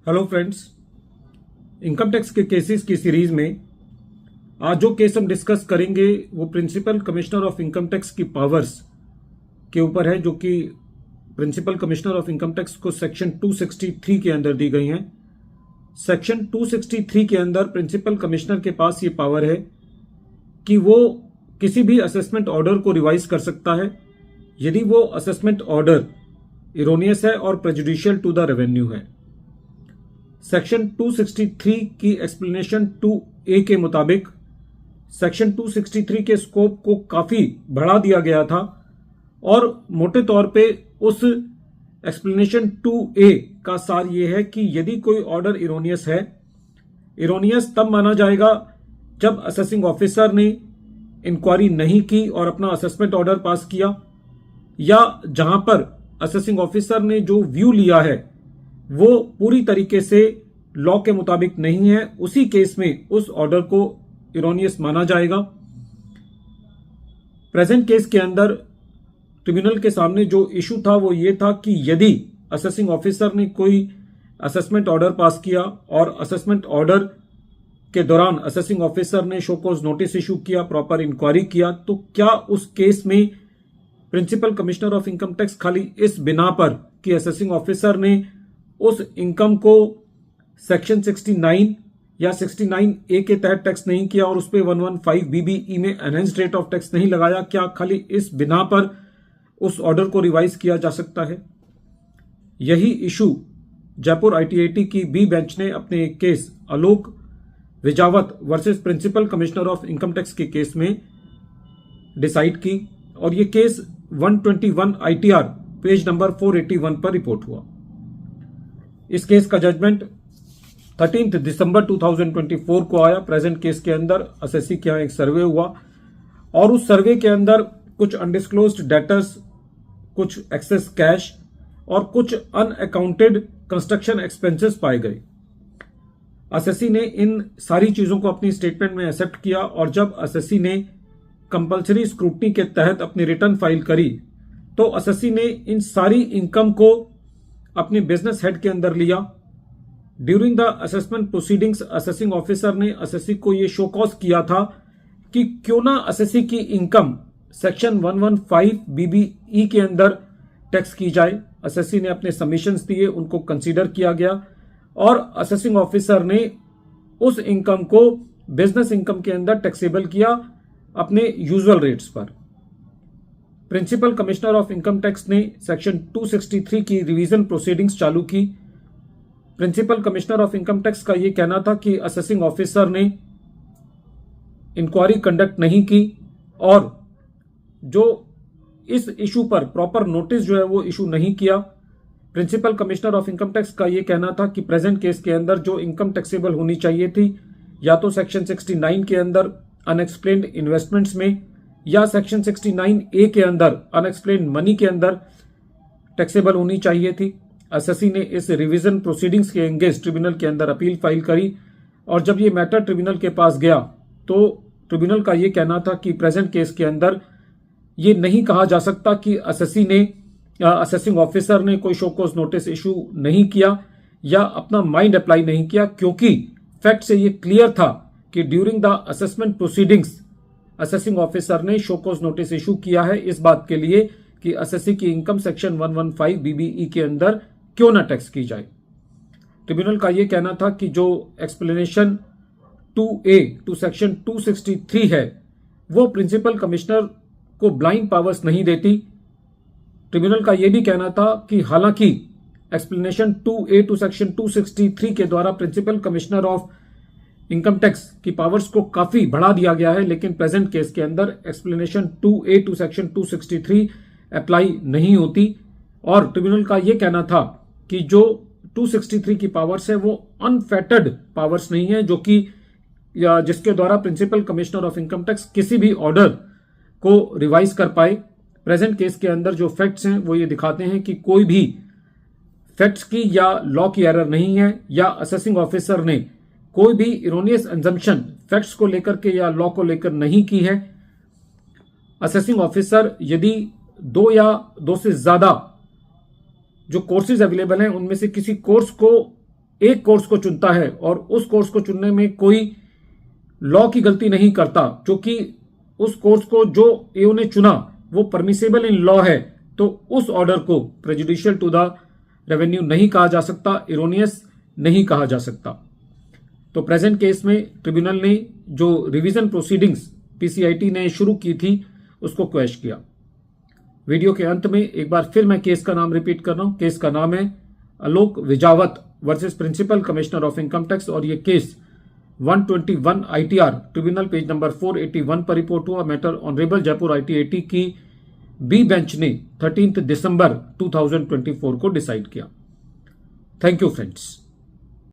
Hello friends, income tax के cases की series में आज जो केस हम डिस्कस करेंगे वो principal commissioner of income tax की पावर्स के ऊपर है, जो कि principal commissioner of income tax को सेक्शन 263 के अंदर दी गई हैं। सेक्शन 263 के अंदर प्रिंसिपल कमिश्नर के पास ये पावर है कि वो किसी भी असेसमेंट ऑर्डर को रिवाइज कर सकता है यदि वो असेसमेंट ऑर्डर इरोनियस है और प्रेजुडिशियल टू द रेवेन्यू है। सेक्शन 263 की एक्सप्लेनेशन 2A के मुताबिक सेक्शन 263 के स्कोप को काफी बढ़ा दिया गया था और मोटे तौर पे उस एक्सप्लेनेशन 2A का सार यह है कि यदि कोई ऑर्डर इरोनियस है, इरोनियस तब माना जाएगा जब असेसिंग ऑफिसर ने इंक्वायरी नहीं की और अपना असेसमेंट ऑर्डर पास किया, या जहां पर असेसिंग ऑफिसर ने जो व्यू लिया है वो पूरी तरीके से लॉ के मुताबिक नहीं है। उसी केस में उस ऑर्डर को इरोनियस माना जाएगा। प्रेजेंट केस के अंदर ट्रिब्यूनल के सामने जो इशू था वो ये था कि यदि असेसिंग ऑफिसर ने कोई असेसमेंट ऑर्डर पास किया और असेसमेंट ऑर्डर के दौरान असेसिंग ऑफिसर ने शो कॉज नोटिस इशू किया, प्रॉपर इंक्वायरी किया, तो क्या उस केस में principal commissioner of income tax खाली इस बिना पर कि असेसिंग ऑफिसर ने उस इनकम को सेक्शन 69 या 69A के तहत टैक्स नहीं किया और उस पर 115 BBE में एनहेंस्ड रेट ऑफ टैक्स नहीं लगाया, क्या खाली इस बिना पर उस ऑर्डर को रिवाइज किया जा सकता है? यही इशू जयपुर ITAT की बी बेंच ने अपने एक case Alok Vijawat versus principal commissioner of income tax के केस में डिसाइड की और ये केस 121 ITR पेज नंबर 481 पर रिपोर्ट हुआ। इस केस का जजमेंट 13 दिसंबर 2024 को आया। प्रेजेंट केस के अंदर असेसी के यहाँ एक सर्वे हुआ और उस सर्वे के अंदर कुछ अनडिस्क्लोज्ड डेटर्स, कुछ एक्सेस कैश और कुछ अनअकाउंटेड कंस्ट्रक्शन एक्सपेंसेस पाए गए। असेसी ने इन सारी चीजों को अपनी स्टेटमेंट में एक्सेप्ट किया और जब असेसी ने कंपल्सरी स्क्रूटनी के तहत अपनी रिटर्न फाइल करी तो असेसी ने इन सारी इनकम को अपने बिजनेस हेड के अंदर लिया। During the assessment proceedings assessing officer ने असेसी को यह शो कॉज किया था कि क्यों ना असेसी की इनकम सेक्शन 115 BBE के अंदर टैक्स की जाए। असेसी ने अपने सबमिशंस दिए, उनको कंसीडर किया गया और असेसिंग ऑफिसर ने उस इनकम को बिजनेस इनकम के अंदर टैक्सेबल किया अपने यूजुअल रेट्स पर। Principal commissioner of income tax ने सेक्शन 263 की रिवीजन प्रोसीडिंग्स चालू की। Principal commissioner of income tax का यह कहना था कि असेसिंग ऑफिसर ने इंक्वायरी कंडक्ट नहीं की और जो इस इशू पर प्रॉपर नोटिस जो है वो इशू नहीं किया। Principal commissioner of income tax का यह कहना था कि प्रेजेंट केस के अंदर जो इनकम टैक्सेबल होनी चाहिए थी या तो सेक्शन 69 के अंदर अनएक्सप्लेन्ड इन्वेस्टमेंट्स में या सेक्शन 69A के अंदर अनएक्सप्लेन्ड मनी के अंदर टैक्सेबल होनी चाहिए थी। असेसी ने इस रिवीजन प्रोसीडिंग्स के एंगेज ट्रिब्यूनल के अंदर अपील फाइल करी और जब ये मैटर ट्रिब्यूनल के पास गया तो ट्रिब्यूनल का ये कहना था कि प्रेजेंट केस के अंदर ये नहीं कहा जा सकता कि असेसी ने असेसिंग ऑफिसर ने कोई शो कॉज नोटिस इशू नहीं किया या अपना माइंड अप्लाई नहीं किया, क्योंकि फैक्ट से ये क्लियर था कि during the assessment proceedings assessing officer ने शो कॉज नोटिस इशू किया है इस बात के लिए कि असेसी की इनकम सेक्शन 115 BBE के अंदर क्यों ना टैक्स की जाए। ट्रिब्यूनल का यह कहना था कि जो एक्सप्लेनेशन 2A टू सेक्शन 263 है वो प्रिंसिपल कमिश्नर को ब्लाइंड पावर्स नहीं देती। ट्रिब्यूनल का यह भी कहना था कि हालांकि एक्सप्लेनेशन 2A टू सेक्शन 263 के द्वारा principal commissioner of income tax की पावर्स को काफी बढ़ा दिया गया है, लेकिन प्रेजेंट केस के अंदर explanation 2A to section 263 apply नहीं होती। और ट्रिब्यूनल का यह कहना था कि जो 263 की पावर्स है वो अनफेटर्ड पावर्स नहीं है, जो कि जिसके द्वारा principal commissioner of income tax किसी भी ऑर्डर को रिवाइज कर पाए। प्रेजेंट केस के अंदर जो फैक्ट्स हैं वो ये दिखाते हैं कि कोई भी फैक्ट्स की या लॉ की एरर नहीं है या असेसिंग ऑफिसर ने कोई भी इरोनियस एजम्पशन फैक्ट्स को लेकर के या लॉ को लेकर नहीं की है। असेसिंग ऑफिसर यदि दो या दो से ज्यादा जो कोर्सेज अवेलेबल हैं उनमें से किसी कोर्स को एक कोर्स को चुनता है और उस कोर्स को चुनने में कोई लॉ की गलती नहीं करता, जो कि उस कोर्स को जो एओ ने चुना वो परमिसेबल इन लॉ है, तो उस ऑर्डर को प्रेजुडिशियल टू द रेवेन्यू नहीं कहा जा सकता, इरोनियस नहीं कहा जा सकता। तो प्रेजेंट केस में ट्रिब्यूनल ने जो रिवीजन प्रोसीडिंग्स पीसीआईटी ने शुरू की थी उसको क्वैश किया। वीडियो के अंत में एक बार फिर मैं केस का नाम रिपीट कर रहा हूं। केस का नाम है Alok Vijawat versus principal commissioner of income tax और ये case 121 ITR tribunal page number 481 पर रिपोर्ट हुआ। मैटर ऑनरेबल जयपुर ITAT की बी बेंच ने 13 दिसंबर 2024 को डिसाइड किया। Thank you friends.